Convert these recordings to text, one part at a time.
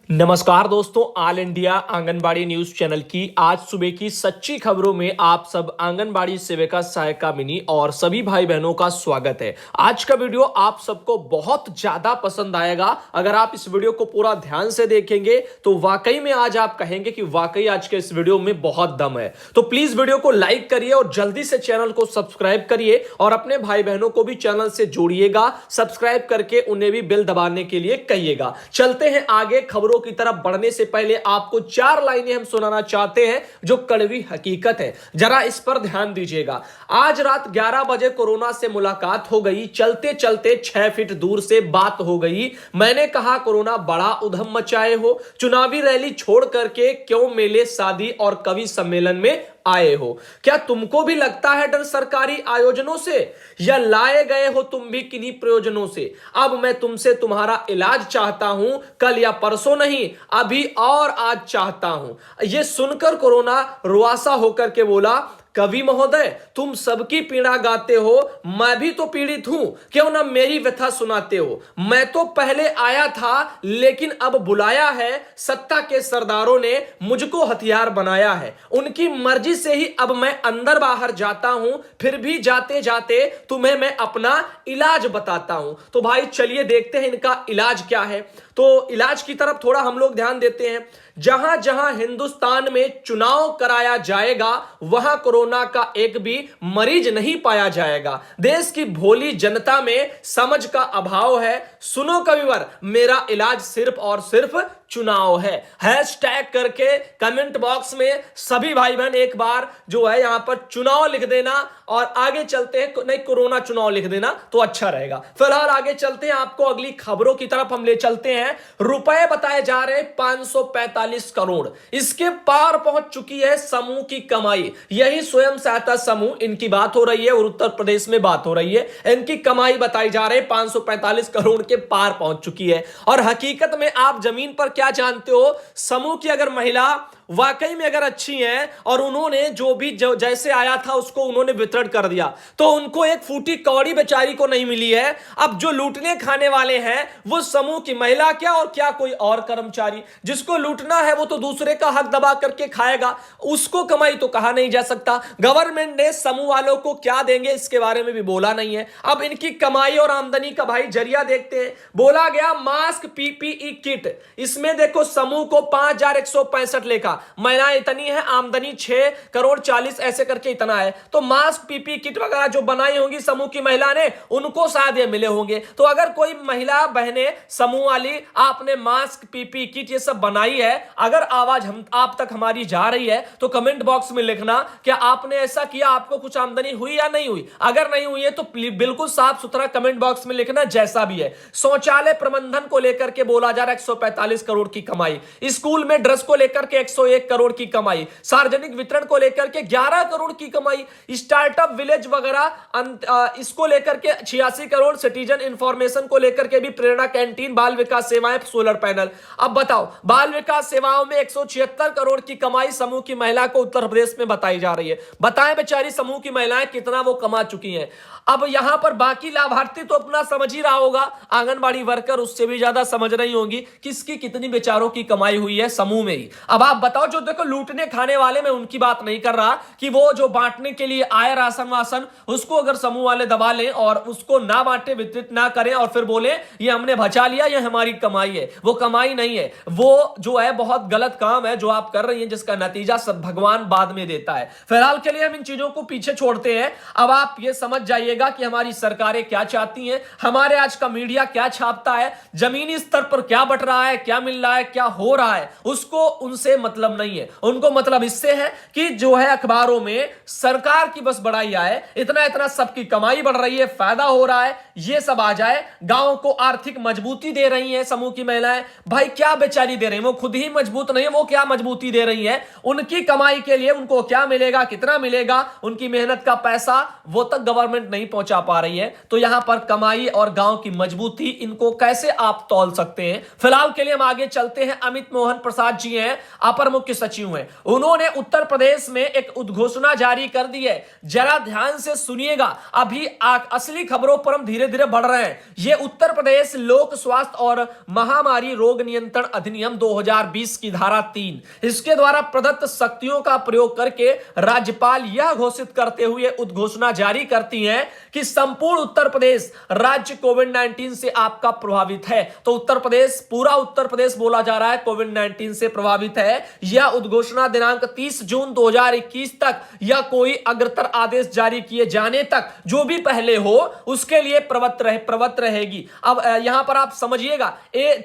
नमस्कार दोस्तों, all India anganwadi news channel की आज सुबह की सच्ची खबरों में आप सब आंगनबाड़ी सेविका सहायिका मिनी और सभी भाई बहनों का स्वागत है। आज का वीडियो आप सबको बहुत ज्यादा पसंद आएगा। अगर आप इस वीडियो को पूरा ध्यान से देखेंगे तो वाकई में आज आप कहेंगे कि वाकई आज के इस वीडियो में बहुत दम है। तो प्लीज वीडियो को लाइक करिए और जल्दी से चैनल को सब्सक्राइब करिए और अपने भाई बहनों को भी चैनल से जोड़िएगा, सब्सक्राइब करके उन्हें भी बेल दबाने के लिए कहिएगा। चलते हैं आगे। खबरों की तरफ बढ़ने से पहले आपको 4 लाइनें हम सुनाना चाहते हैं जो कड़वी हकीकत है, जरा इस पर ध्यान दीजिएगा। आज रात 11 बजे कोरोना से मुलाकात हो गई, चलते चलते 6 फीट दूर से बात हो गई। मैंने कहा कोरोना बड़ा उधम मचाए हो, चुनावी रैली छोड़ करके क्यों मेले, शादी और कवि सम्मेलन में आए हो? क्या तुमको भी लगता है डर सरकारी आयोजनों से, या लाए गए हो तुम भी किन्हीं प्रयोजनों से? अब मैं तुमसे तुम्हारा इलाज चाहता हूं, कल या परसों नहीं, अभी और आज चाहता हूं। यह सुनकर कोरोना रुआसा होकर के बोला, कवि महोदय तुम सबकी पीड़ा गाते हो, मैं भी तो पीड़ित हूं, क्यों ना मेरी व्यथा सुनाते हो? मैं तो पहले आया था लेकिन अब बुलाया है, सत्ता के सरदारों ने मुझको हथियार बनाया है। उनकी मर्जी से ही अब मैं अंदर बाहर जाता हूं, फिर भी जाते जाते तुम्हें मैं अपना इलाज बताता हूं। तो भाई चलिए देखते हैं इनका इलाज क्या है। तो इलाज की तरफ थोड़ा हम लोग ध्यान देते हैं। जहां जहां हिंदुस्तान में चुनाव कराया जाएगा वहां कोरोना का एक भी मरीज नहीं पाया जाएगा। देश की भोली जनता में समझ का अभाव है। सुनो कविवर, मेरा इलाज सिर्फ और सिर्फ चुनाव है। हैशटैग करके कमेंट बॉक्स में सभी भाई बहन एक बार जो है यहां पर चुनाव लिख देना और आगे चलते हैं, नहीं कोरोना चुनाव लिख देना तो अच्छा रहेगा। फिलहाल आगे चलते हैं, आपको अगली खबरों की तरफ हम ले चलते हैं। रुपए बताए जा रहे 545 करोड़, इसके पार पहुंच चुकी है समूह की कमाई। यही स्वयं सहायता समूह, इनकी बात हो रही है और उत्तर प्रदेश में बात हो रही है। इनकी कमाई बताई जा रही 545 करोड़ के पार पहुंच चुकी है। और हकीकत में आप जमीन पर क्या जानते हो, समूह की अगर महिला वाकई में अगर अच्छी हैं और उन्होंने जो भी जैसे आया था उसको उन्होंने वितरण कर दिया, तो उनको एक फूटी कौड़ी बेचारी को नहीं मिली है। अब जो लूटने खाने वाले हैं वो समूह की महिला क्या और क्या कोई और कर्मचारी। जिसको लूटना है वो तो दूसरे का हक दबा करके खाएगा, उसको कमाई तो कहा नहीं जा सकता। गवर्नमेंट ने समूह वालों को क्या देंगे इसके बारे में भी बोला नहीं है। अब इनकी कमाई और आमदनी का भाई जरिया देखते हैं। बोला गया मास्क, पीपीई किट, इसमें देखो समूह को 5165 लेखा, महिलाएं इतनी है, आमदनी 6 करोड़ 40 ऐसे करके इतना है। तो मास्क, पीपी किट वगैरह जो बनाई होंगी समूह की महिला ने, उनको शायद ये मिले होंगे। तो अगर कोई महिला बहने समूह वाली आपने मास्क, पीपी किट ये सब बनाई है, अगर आवाज हम आप तक हमारी जा रही है तो कमेंट बॉक्स में लिखना क्या आपने ऐसा किया, आपको कुछ आमदनी हुई या नहीं हुई। अगर नहीं हुई है तो बिल्कुल साफ सुथरा कमेंट बॉक्स में लिखना जैसा भी है। शौचालय प्रबंधन को लेकर के बोला जा रहा है 145 करोड़ की कमाई, स्कूल में ड्रेस को लेकर के 101 करोड़ की कमाई, सार्वजनिक वितरण को लेकर के 11 करोड़ की कमाई, स्टार्टअप विलेज वगैरह इसको लेकर के 86 करोड़, सिटीजन इंफॉर्मेशन को लेकर के भी प्रेरणा कैंटीन, बाल विकास सेवाएं, सोलर पैनल। अब बताओ, बाल विकास सेवाओं में 176 करोड़ की कमाई समूह की महिला को उत्तर प्रदेश में बताई जा रही है। बताएं बेचारी समूह की महिलाएं कितना वो कमा चुकी हैं। अब यहां पर बाकी लाभार्थी तो अपना समझ ही रहा होगा, आंगनबाड़ी वर्कर उससे भी ज्यादा समझ रही होंगी किसकी कितनी बेचारों की कमाई हुई है समूह में ही। अब आप बताओ, जो देखो लूटने खाने वाले, में उनकी बात नहीं कर रहा कि वो जो बांटने के लिए आए राशन वासन, उसको अगर समूह वाले दबा लें और उसको ना बांटे, वितरित ना करें और फिर बोले ये हमने बचा लिया, ये हमारी कमाई है। वो कमाई नहीं है, वो जो है बहुत गलत काम है जो आप कर रही हैं, जिसका नतीजा सब भगवान बाद में देता है। फिलहाल के लिए हम इन चीजों को पीछे छोड़ते हैं। अब आप ये समझ जाइएगा कि हमारी सरकारें क्या चाहती हैं, हमारे आज का मीडिया क्या छापता है, जमीनी स्तर पर क्या बट रहा है, क्या मिल रहा है, क्या हो रहा है, उसको उनसे मतलब नहीं है। उनको मतलब इससे है कि जो है अखबारों में सरकार की बस बढ़ाई आए, इतना इतना सबकी कमाई बढ़ रही है, फायदा हो रहा है, ये सब आ जाए। गांव को आर्थिक मजबूती दे रही है समूह की महिलाएं। भाई क्या बेचारी दे रही है, वो खुद ही मजबूत नहीं है, वो क्या मजबूती दे रही है? उनकी कमाई के लिए उनको क्या मिलेगा, कितना मिलेगा, उनकी मेहनत का पैसा वो तक गवर्नमेंट नहीं पहुंचा पा रही है। तो यहां पर कमाई और गांव की मजबूती, इनको कैसे आप तौल सकते हैं? फिलहाल के लिए हम आगे चलते हैं। अमित मोहन प्रसाद जी हैं, अपर मुख्य सचिव हैं, उन्होंने उत्तर प्रदेश में एक उद्घोषणा जारी कर दी है। जरा ध्यान से सुनिएगा, अभी असली खबरों पर हम धीरे धीरे बढ़ रहे हैं। यह उत्तर प्रदेश लोक स्वास्थ्य और महामारी रोग नियंत्रण अधिनियम 2020 की धारा 3, इसके द्वारा प्रदत्त शक्तियों का प्रयोग करके राज्यपाल यह घोषित करते हुए उद्घोषणा जारी करती हैं कि संपूर्ण उत्तर प्रदेश राज्य कोविड-19 से आपका प्रभावित है। तो उत्तर प्रदेश, पूरा उत्तर प्रदेश बोला जा रहा है कोविड-19 से प्रभावित है। यह उद्घोषणा दिनांक 30 जून 2021 तक या कोई अग्रतर आदेश जारी किए जाने तक, जो भी पहले हो, उसके लिए प्रवृत्त रहेगी। अब यहां पर आप समझिएगा,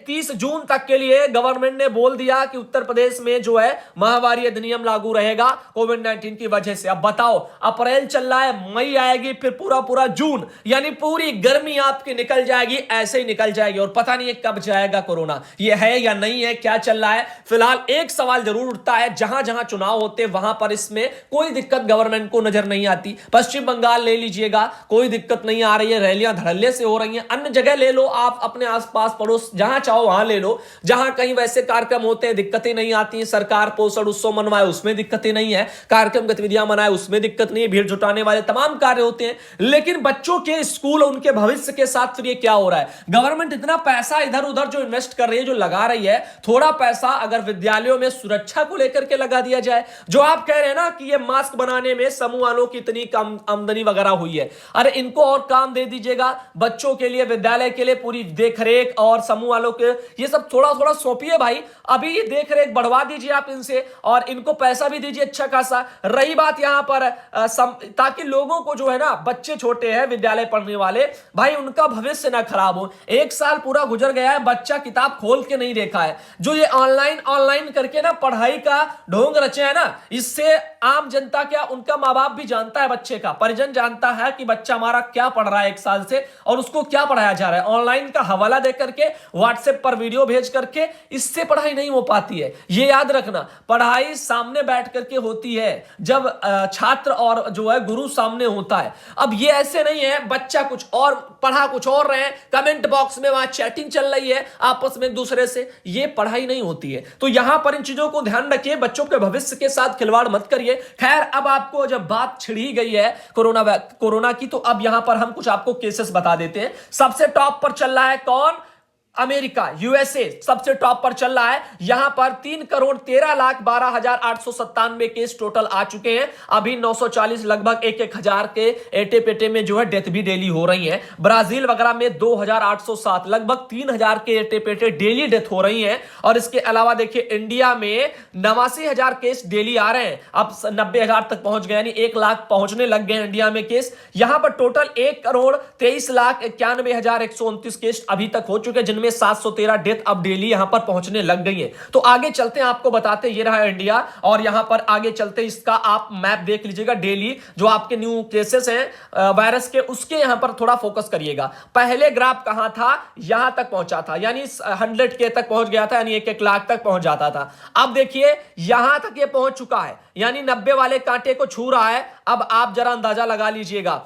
30 जून तक के लिए गवर्नमेंट ने बोल दिया कि उत्तर प्रदेश में जो है महामारी अधिनियम लागू रहेगा कोविड-19 की वजह से। अब बताओ, अप्रैल चल रहा है, मई आएगी, फिर पूरा जून, यानी पूरी गर्मी आपकी निकल जाएगी, ऐसे ही निकल जाएगी और पता नहीं है कब जाएगा कोरोना। ये है या नहीं है, क्या चल रहा है। फिलहाल एक सवाल जरूर उठता है, जहां जहां चुनाव होते हैं वहां पर इसमें कोई दिक्कत गवर्नमेंट को नजर नहीं आती। पश्चिम बंगाल ले लीजिएगा, कोई दिक्कत नहीं आ रही है, रैलियां धड़ल्ले से हो रही हैं। अन्य जगह ले लो आप, अपने आसपास पड़ोस जहां चाहो वहां ले लो, जहां कहीं वैसे कार्यक्रम होते हैं दिक्कतें नहीं आती। सरकार पोषण उत्सव मनवाए उसमें दिक्कतें नहीं है, कार्यक्रम गतिविधियां मनाए उसमें दिक्कत नहीं है, भीड़ जुटाने वाले तमाम कार्य होते हैं। लेकिन बच्चों के स्कूल, उनके भविष्य के साथ फिर ये क्या हो रहा है। गवर्नमेंट इतना पैसा इधर उधर जो इन्वेस्ट कर रही है, जो लगा रही है, थोड़ा पैसा अगर विद्यालयों में सुरक्षा को लेकर के लगा दिया जाए। जो आप कह रहे हैं ना कि ये मास्क बनाने में समूह वालों की इतनी कम आमदनी वगैरह हुई है, अरे इनको और काम दे दीजिएगा, बच्चों के लिए, विद्यालय के लिए पूरी देखरेख और समूह वालों के ये सब थोड़ा थोड़ा सौंपिए भाई। अभी ये देखरेख बढ़वा दीजिए आप इनसे और इनको पैसा भी दीजिए अच्छा खासा। रही बात यहां पर ताकि लोगों को जो है ना, बच्चे छोटे हैं विद्यालय पढ़ने वाले भाई, उनका भविष्य ना खराब हो। एक साल पूरा गुजर गया है, बच्चा किताब खोल के नहीं देखा है। जो ये ऑनलाइन करके ना पढ़ाई का ढोंग रचे है ना, इससे आम जनता क्या, उनका माँ बाप भी जानता है, बच्चे का परिजन जानता है कि बच्चा हमारा क्या पढ़ रहा है एक साल से और उसको क्या पढ़ाया जा रहा है। ऑनलाइन का हवाला दे करके, व्हाट्सएप पर वीडियो भेज करके इससे पढ़ाई नहीं हो पाती है। ये याद रखना, पढ़ाई सामने बैठ करके होती है, जब छात्र और जो है गुरु सामने होता है। अब ये ऐसे नहीं है, बच्चा कुछ और पढ़ा कुछ और रहे, कमेंट बॉक्स में वहां चैटिंग चल रही है आपस में एक दूसरे से, ये पढ़ाई नहीं होती है। तो यहां पर इन चीजों को ध्यान रखिए, बच्चों के भविष्य के साथ खिलवाड़ मत करिए। खैर, अब आपको जब बात छिड़ी गई है कोरोना की, तो अब यहां पर हम कुछ आपको केसेस बता देते हैं। सबसे टॉप पर चल रहा है कौन? अमेरिका, यूएसए सबसे टॉप पर चल रहा है। यहां पर 3,13,12,897 केस टोटल आ चुके हैं। अभी 940 लगभग 1,000 के एटे पेटे में जो है डेथ भी डेली हो रही है। ब्राजील वगैरह में 2,807, लगभग 3,000 के एटे पेटे डेली डेथ हो रही है। और इसके अलावा देखिए, इंडिया में 89,000 केस डेली आ रहे हैं, अब 90,000 तक पहुंच गए, यानी 1 लाख पहुंचने लग गए इंडिया में केस। यहां पर टोटल 1,23,91,129 केस अभी तक हो चुके, जिनमें 713 डेथ अब डेली यहां पर पहुंचने लग गई है। तो आगे चलते हैं, आपको बताते, ये रहा इंडिया, और यहां पर आगे चलते इसका आप मैप देख लीजिएगा। डेली जो आपके न्यू केसेस हैं वायरस के, उसके यहां पर थोड़ा फोकस करिएगा। पहले ग्राफ कहां था? यहां तक पहुंचा था, यानी 100 के तक पहुंच गया था, यानी 1-1 लाख तक पहुंच जाता था। अब देखिए यहां तक ये पहुंच चुका है, यानी 90 वाले कांटे को छू रहा है। अब आप जरा अंदाजा लगा लीजिएगा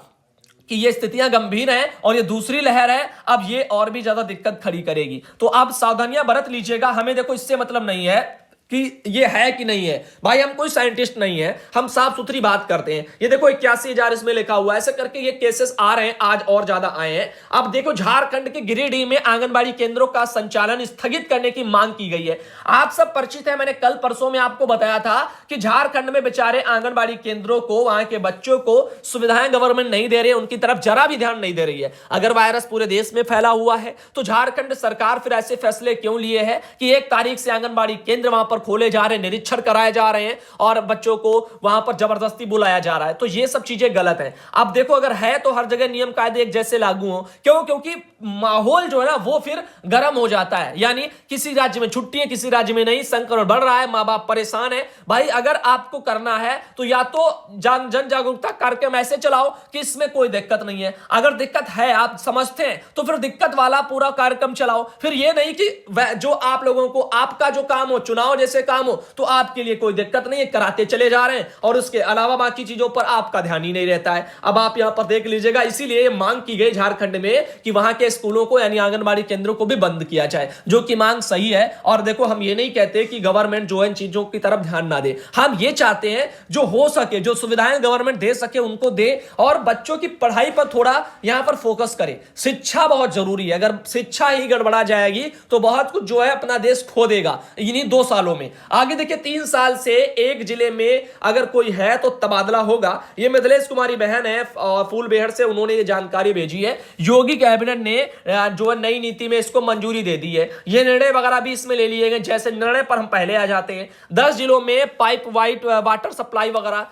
कि ये स्थितियां गंभीर हैं और ये दूसरी लहर है, अब ये और भी ज्यादा दिक्कत खड़ी करेगी। तो आप सावधानियां बरत लीजिएगा। हमें देखो इससे मतलब नहीं है कि ये है कि नहीं है, भाई हम कोई साइंटिस्ट नहीं है, हम साफ सुथरी बात करते हैं। ये देखो 81,000 इसमें लिखा हुआ है, ऐसे करके ये केसेस आ रहे हैं, आज और ज्यादा आए हैं। अब देखो, झारखंड के गिरिडीह में आंगनबाड़ी केंद्रों का संचालन स्थगित करने की मांग की गई है। आप सब परिचित है, मैंने कल परसों में आपको बताया था कि झारखंड में बेचारे आंगनबाड़ी केंद्रों को, वहां के बच्चों को सुविधाएं गवर्नमेंट नहीं दे रही है, उनकी तरफ जरा भी ध्यान नहीं दे रही है। अगर वायरस पूरे देश में फैला हुआ है तो झारखंड सरकार फिर ऐसे फैसले क्यों लिए है कि 1 तारीख से आंगनबाड़ी केंद्र वहां पर खोले जा रहे हैं, निरीक्षण कराए जा रहे हैं और बच्चों को वहां पर जबरदस्ती बुलाया जा रहा है। तो ये सब चीजें गलत हैं। अब देखो, अगर है तो हर जगह नियम कायदे एक जैसे लागू हो। क्यों? क्योंकि माहौल जो है ना वो फिर गर्म हो जाता है, यानी किसी राज्य में छुट्टी है, किसी राज्य में नहीं, संक्रमण बढ़ रहा है, मां बाप परेशान है। भाई अगर आपको करना है तो या तो जन जागरूकता कार्यक्रम ऐसे चलाओ कि इसमें कोई दिक्कत नहीं है। अगर दिक्कत है, आप समझते हैं, तो फिर दिक्कत वाला पूरा कार्यक्रम चलाओ। फिर ये नहीं कि जो आप लोगों को आपका जो काम हो, चुनाव जैसे काम हो तो आपके लिए कोई दिक्कत नहीं है, कराते चले जा रहे हैं और उसके अलावा बाकी चीजों पर आपका ध्यान ही नहीं रहता है। अब आप यहां पर देख लीजिएगा, इसीलिए ये मांग की गई झारखंड में कि वहां के स्कूलों को यानी आंगनबाड़ी केंद्रों को भी बंद किया जाए, जो कि मांग सही है। और देखो, हम ये नहीं कहते कि गवर्नमेंट जो है इन चीजों की तरफ ध्यान ना दे, हम ये चाहते हैं जो हो सके, जो सुविधाएं गवर्नमेंट दे सके उनको दे और बच्चों की पढ़ाई पर थोड़ा यहां पर फोकस करे। शिक्षा बहुत जरूरी है, अगर शिक्षा ही गड़बड़ा जाएगी तो बहुत कुछ जो है अपना देश खो देगा इन्हीं 2 सालों में। आगे देखिए, 3 साल से एक जिले में अगर कोई है तो तबादला होगा। ये मिथिलेश कुमारी बहन है और फूलबेहड़ से, उन्होंने ये जानकारी भेजी है। योगी कैबिनेट ने जो है नई नीति में इसको मंजूरी दे दी है। ये निर्णय वगैरह भी इसमें ले लिए गए, जैसे निर्णय पर हम पहले आ जाते हैं। 10 जिलों में पाइप वाटर सप्लाई वगैरह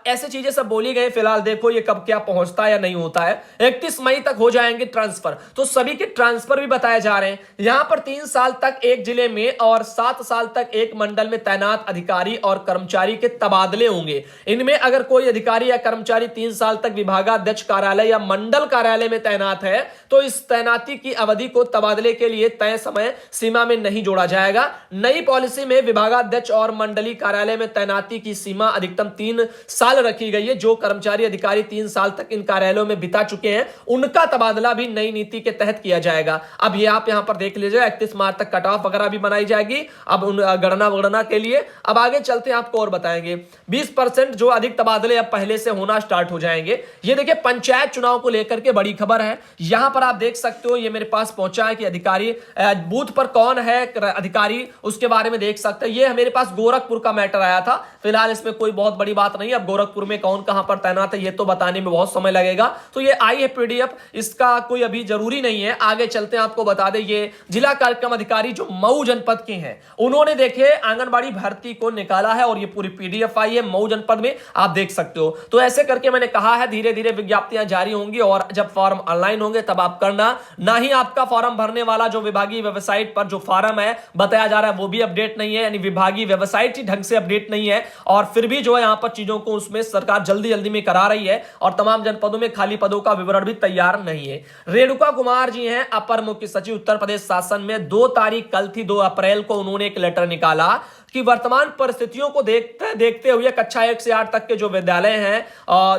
ऐसे चीजें सब बोली गई। फिलहाल देखो ये कब क्या पहुंचता है या नहीं होता है। 31 मई तक हो जाएंगे ट्रांसफर, तो सभी के ट्रांसफर भी बताए जा रहे हैं। यहां पर 3 साल तक एक जिले में और 7 साल तक एक मंडल में तैनात अधिकारी और कर्मचारी के तबादले होंगे। इनमें अगर कोई अधिकारी या कर्मचारी 3 साल तक विभागाध्यक्ष कार्यालय या मंडल कार्यालय में तैनात है तो इस तैनाती की अवधि को तबादले के लिए तय समय सीमा में नहीं जोड़ा जाएगा। नई पॉलिसी में विभागाध्यक्ष और मंडलीय कार्यालय में तैनाती की सीमा अधिकतम 3 साल रखी गई है। जो कर्मचारी अधिकारी 3 साल तक इन कार्यालयों में बिता चुके हैं उनका तबादला भी नई नीति के तहत किया जाएगा। अब ये आप यहां पर देख लीजिए, 31 मार्च तक कट ऑफ वगैरह भी बनाई जाएगी अब उन गणना के लिए। अब आगे चलते हैं, आपको और बताएंगे। 20% जो अधिक तबादले अब पहले से होना स्टार्ट हो जाएंगे। ये देखिए, पंचायत चुनाव को लेकर के बड़ी खबर है। यहां पर आप देख सकते हो, ये मेरे पास पहुंचा है कि अधिकारी बूथ पर कौन है अधिकारी, उसके बारे में देख सकते हैं। ये मेरे पास गोरखपुर का मैटर आया था। फिलहाल इसमें कोई बहुत बड़ी बात नहीं है। अब गोरखपुर में कौन कहां पर तैनात है ये तो बताने में बहुत समय लगेगा, तो ये आई है पीडीएफ, इसका कोई अभी जरूरी नहीं है। आगे चलते हैं, आपको बता दें ये जिला कार्यक्रम अधिकारी जो मऊ जनपद के हैं उन्होंने देखे आंगनबाड़ी भर्ती को निकाला है और ये पूरी पीडीएफ आई है मऊ जनपद में, आप देख सकते हो। तो ऐसे करके मैंने कहा है धीरे धीरे विज्ञप्तियां जारी होंगी और जब फॉर्म ऑनलाइन होंगे तब आप करना। ना ही आपका फॉर्म भरने वाला जो विभागीय वेबसाइट पर जो फॉर्म है बताया जा रहा है वो भी अपडेट नहीं है, यानी विभागीय वेबसाइट ही ढंग से अपडेट नहीं है। और फिर भी जो है यहां पर चीजों को उसमें सरकार जल्दी जल्दी में करा रही है और तमाम जनपदों में खाली पदों का विवरण भी तैयार नहीं है। रेणुका कुमार जी हैं अपर मुख्य सचिव उत्तर प्रदेश शासन में। 2 तारीख कल थी, 2 अप्रैल को उन्होंने एक लेटर निकाला कि वर्तमान परिस्थितियों को देखते हुए कक्षा 1 से 8 तक के जो विद्यालय हैं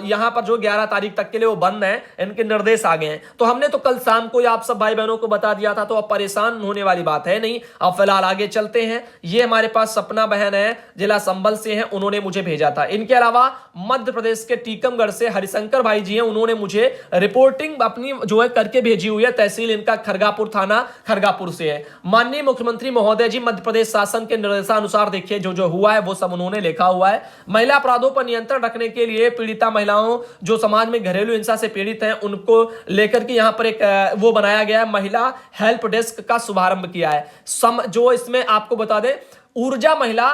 यहां पर जो 11 तारीख तक के लिए वो बंद हैं, इनके निर्देश आ गए हैं। तो हमने तो कल शाम को आप सब भाई बहनों को बता दिया था, तो अब परेशान होने वाली बात है नहीं। अब फिलहाल आगे चलते हैं। ये हमारे पास सपना बहन है, जिला संबल से हैं, उन्होंने मुझे भेजा था। इनके अलावा मध्य प्रदेश के टीकमगढ़ से हरिशंकर भाई जी हैं, उन्होंने मुझे रिपोर्टिंग अपनी जो है करके भेजी हुई है। तहसील इनका खरगापुर थाना खरगापुर से है। माननीय मुख्यमंत्री महोदय जी, मध्य प्रदेश शासन के निर्देशानुसार देखिए जो हुआ है वो सब उन्होंने लिखा हुआ है। महिला अपराधों पर नियंत्रण रखने के लिए पीड़िता महिलाओं जो समाज में घरेलू हिंसा से पीड़ित हैं उनको लेकर के यहां पर एक वो बनाया गया है, महिला हेल्प डेस्क का शुभारंभ किया है। जो इसमें आपको बता दें, ऊर्जा महिला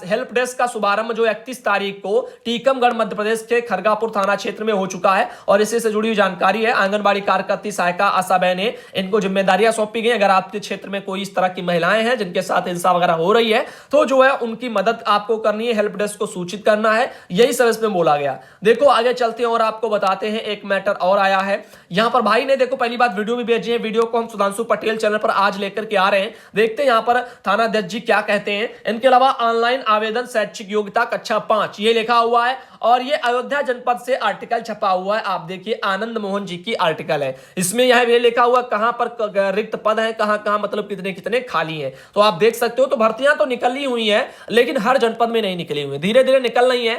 हेल्प डेस्क का शुभारंभ जो 31 तारीख को टीकमगढ़ मध्य प्रदेश के खरगापुर थाना क्षेत्र में हो चुका है और इसी से जुड़ी हुई जानकारी है। आंगनबाड़ी कार्यकर्ती सहायिका आशा बहन है, इनको जिम्मेदारियां सौंपी गई। अगर आपके क्षेत्र में कोई इस तरह की महिलाएं हैं जिनके साथ हिंसा वगैरह हो रही है तो जो है उनकी मदद आपको करनी है, हेल्प डेस्क को सूचित करना है, यही सब इसमें बोला गया। देखो आगे चलते हैं और आपको बताते हैं एक मैटर और आया है। यहां पर भाई ने देखो पहली बात वीडियो भी भेजी है, वीडियो को हम सुधांशु पटेल चैनल पर आज लेकर के आ रहे हैं। देखते हैं यहां पर थाना अध्यक्ष जी क्या कहते हैं। इनके अलावा ऑनलाइन आवेदन शैक्षिक योग्यता कक्षा 5 ये लिखा हुआ है और ये अयोध्या जनपद से आर्टिकल छपा हुआ है। आप देखिए आनंद मोहन जी की आर्टिकल है, इसमें यह भी लिखा हुआ कहां पर रिक्त पद है, कहां कहां मतलब कितने कितने खाली हैं। तो आप देख सकते हो। तो भर्तियां तो निकली हुई है लेकिन हर जनपद में नहीं निकली हुई, धीरे धीरे निकल रही है।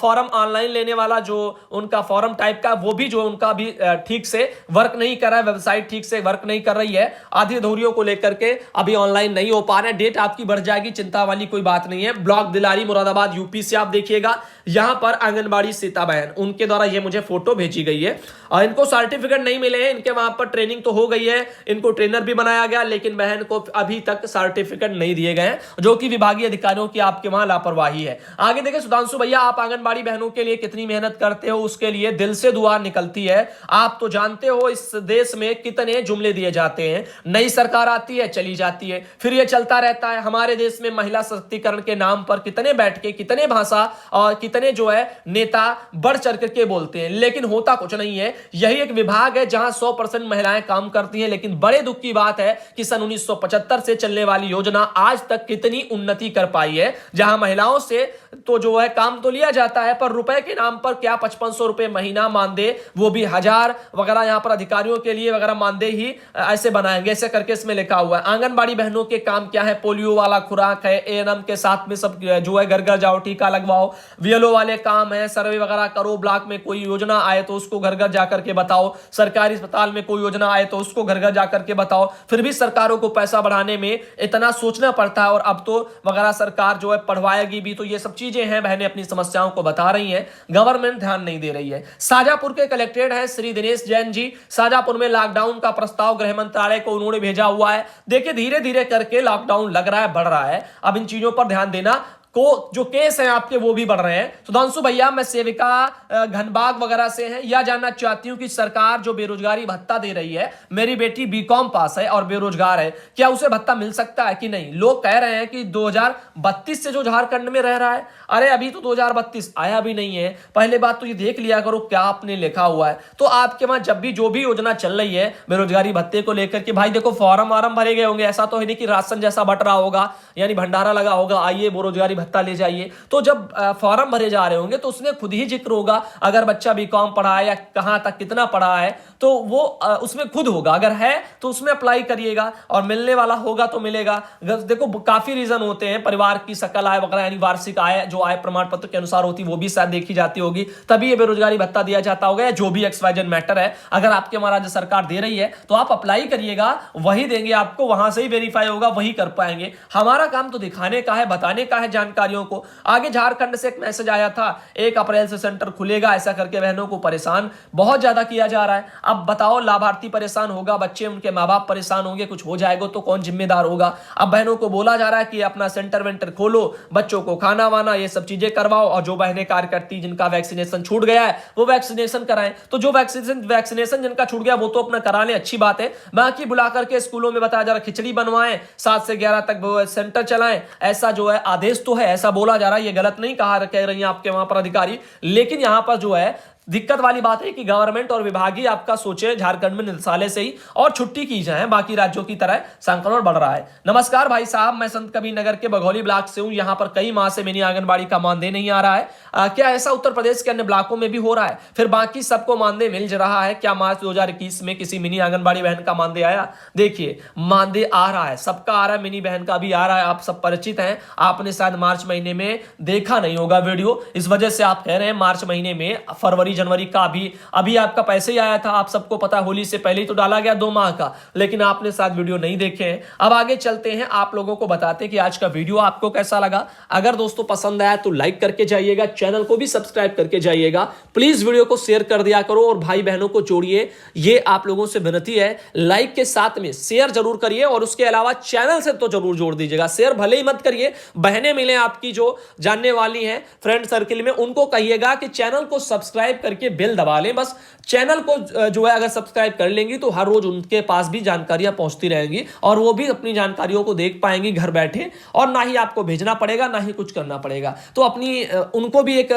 फॉर्म ऑनलाइन लेने वाला जो उनका फॉर्म टाइप का वो भी जो उनका भी ठीक से वर्क नहीं कर रहा है, वेबसाइट ठीक से वर्क नहीं कर रही है। आधी अधूरियों को लेकर के अभी ऑनलाइन नहीं हो पा रहे हैं। डेट आपकी बढ़ जाएगी, चिंता वाली कोई बात नहीं है। ब्लॉक दिलारी मुरादाबाद यूपी से आप देखिएगा, यहां पर आंगनबाड़ी सीता बहन उनके द्वारा ये मुझे फोटो भेजी गई है। और इनको सर्टिफिकेट नहीं मिले हैं, इनके वहां पर ट्रेनिंग तो हो गई है, इनको ट्रेनर भी बनाया गया लेकिन बहन को अभी तक सर्टिफिकेट नहीं दिए गए हैं, जो कि विभागीय अधिकारियों की आपके वहां लापरवाही है। आगे देखिए सुधांशु भैया, आप आंगनबाड़ी बहनों के लिए कितनी मेहनत करते हो, उसके लिए दिल से दुआ निकलती है। आप तो जानते हो इस देश में कितने जुमले दिए जाते हैं, नई सरकार आती है चली जाती है, फिर ये चलता रहता है। हमारे देश में में महिला सशक्तिकरण के नाम पर कितने बैठ के कितने भाषा और कितने जो है नेता बढ़ चढ़ करके बोलते हैं, लेकिन होता कुछ नहीं है। यही एक विभाग है जहां 100% महिलाएं काम करती हैं, लेकिन बड़े दुख की बात है कि सन 1975 से चलने वाली योजना आज तक कितनी उन्नति कर पाई है। जहां महिलाओं से तो जो है काम तो लिया जाता है, पर रुपए के नाम पर क्या 5500 रुपए महीना मानदेय, वो भी 1000 वगैरह यहां पर अधिकारियों के लिए वगैरह मानदेय ही ऐसे बनाएंगे, ऐसे करके इसमें लिखा हुआ है। आंगनबाड़ी बहनों के काम क्या है, पोलियो वाला खुराक है, एएनएम के साथ में सब जो है घर घर जाओ टीका लगवाओ, बीएलओ वाले काम है, सर्वे वगैरह करो, ब्लॉक में कोई योजना आए तो उसको घर घर जाकर के बताओ, सरकारी अस्पताल में कोई योजना आए तो उसको घर घर जाकर के बताओ। फिर भी सरकारों को पैसा बढ़ाने में इतना सोचना पड़ता है, और अब तो वगैरह सरकार जो है पढ़वाएगी भी। तो ये सब चीजें हैं, बहनें अपनी समस्याओं को बता रही हैं, गवर्नमेंट ध्यान नहीं दे रही है। शाजापुर के कलेक्टेड है श्री दिनेश जैन जी। शाजापुर में लॉकडाउन का प्रस्ताव गृह मंत्रालय को उन्होंने भेजा हुआ है। देखिए धीरे धीरे करके लॉकडाउन लग रहा है, बढ़ रहा है, अब इन चीजों पर ध्यान देना। को जो केस हैं आपके वो भी बढ़ रहे हैं। सुधांशु भैया, मैं सेविका घनबाग वगैरह से हैं, यह जानना चाहती हूं कि सरकार जो बेरोजगारी भत्ता दे रही है, मेरी बेटी बीकॉम पास है और बेरोजगार है, क्या उसे भत्ता मिल सकता है कि नहीं? लोग कह रहे हैं कि 2032 से जो झारखंड में रह रहा है, अरे अभी तो 2032 आया भी नहीं है। पहले बात तो ये देख लिया करो क्या आपने लिखा हुआ है। तो आपके वहां जब भी जो भी योजना चल रही है बेरोजगारी भत्ते को लेकर के, भाई देखो फॉर्म वार्म भरे गए होंगे, ऐसा तो है नहीं कि राशन जैसा बट रहा होगा, यानी भंडारा लगा होगा, आइए बेरोजगारी भत्ता ले जाइए। तो जब फॉर्म भरे जा रहे होंगे तो उसमें खुद ही जिक्र होगा, अगर बच्चा बीकॉम पढ़ा है या कहां तक कितना पढ़ा है तो वो उसमें खुद होगा, अगर है तो उसमें अप्लाई करिएगा और मिलने वाला होगा तो मिलेगा। देखो काफी रीजन होते हैं, परिवार की सकल आय वगैरह, यानी वार्षिक आय जो आय प्रमाण पत्र के अनुसार होती है वो भी शायद देखी जाती होगी, तभी ये बेरोजगारी भत्ता दिया जाता होगा, या जो भी XYZ मैटर है। अगर आपके महाराज सरकार दे रही है तो आप अप्लाई करिएगा, वही देंगे आपको, वहां से ही वेरीफाई होगा, वही कर पाएंगे। हमारा काम तो दिखाने का है, बताने का है जानकारियों को। आगे झारखंड से एक मैसेज आया था 1 अप्रैल से सेंटर खुलेगा, ऐसा करके बहनों को परेशान बहुत ज्यादा किया जा रहा है। अब बताओ, लाभार्थी परेशान होगा, बच्चे उनके माँ बाप परेशान होंगे, कुछ हो जाएगा तो कौन जिम्मेदार होगा? अब बहनों को बोला जा रहा है कि अपना सेंटर वेंटर खोलो, बच्चों को खाना वाना ये सब चीजें करवाओ, और जो बहनें कार्य करती जिनका वैक्सीनेशन छूट गया है वो वैक्सीनेशन कराएं। तो जो वैक्सीनेशन जिनका छूट गया वो तो अपना करा लें, अच्छी बात है। बाकी बुला करके स्कूलों में बताया जा रहा है खिचड़ी बनवाएं, 7 से 11 तक वो सेंटर चलाएं, ऐसा जो है आदेश तो है, ऐसा बोला जा रहा है। ये गलत नहीं कह रही है आपके वहां पर अधिकारी, लेकिन यहां पर जो है दिक्कत वाली बात है कि गवर्नमेंट और विभाग ही आपका सोचे झारखंड में निदेशालय से ही और छुट्टी की जाए, बाकी राज्यों की तरह संक्रमण बढ़ रहा है। नमस्कार भाई साहब, मैं संत कबीर नगर के बघौली ब्लॉक से हूं। यहां पर कई माह से मिनी आंगनबाड़ी का मानदेय नहीं आ रहा है, क्या ऐसा उत्तर प्रदेश के अन्य ब्लॉकों में भी हो रहा है? फिर बाकी सबको मानदेय मिल रहा है, क्या मार्च 2021 में किसी मिनी आंगनबाड़ी बहन का मानदेय आया? देखिए मानदेय आ रहा है, सबका आ रहा है, मिनी बहन का भी आ रहा है, आप सब परिचित हैं। आपने शायद मार्च महीने में देखा नहीं होगा वीडियो, इस वजह से आप कह रहे हैं मार्च महीने में, फरवरी जनवरी का भी अभी आपका पैसे ही आया था, आप सबको पता, होली से पहले ही तो डाला गया 2 माह का, लेकिन आपने शायद वीडियो नहीं देखे हैं। अब आगे चलते हैं, आप लोगों को बताते हैं कि आज का वीडियो आपको कैसा लगा। अगर दोस्तों पसंद आया तो लाइक करके जाइएगा, चैनल को भी सब्सक्राइब करके जाइएगा, प्लीज वीडियो को शेयर कर दिया करो और भाई बहनों को जोड़िए, ये आप लोगों से विनती है। लाइक के साथ में शेयर जरूर करिए, और उसके अलावा चैनल से तो जरूर जोड़ दीजिएगा। शेयर भले ही मत करिए, बहनें मिले आपकी जो जानने वाली हैं फ्रेंड सर्किल में, उनको कहिएगा कि चैनल को सब्सक्राइब करके बेल दबा लें। बस चैनल को जो है अगर सब्सक्राइब कर लेंगी तो हर रोज उनके पास भी जानकारियां पहुंचती रहेंगी, और वो भी अपनी जानकारियों को देख पाएंगी घर बैठे, और ना ही आपको भेजना पड़ेगा ना ही कुछ करना पड़ेगा। तो अपनी उनको भी एक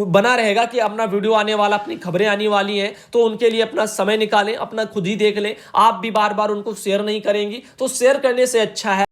बना रहेगा कि अपना वीडियो आने वाला, अपनी खबरें आने वाली हैं, तो उनके लिए अपना समय निकालें, अपना खुद ही देख लें। आप भी बार बार उनको शेयर नहीं करेंगी, तो शेयर करने से अच्छा है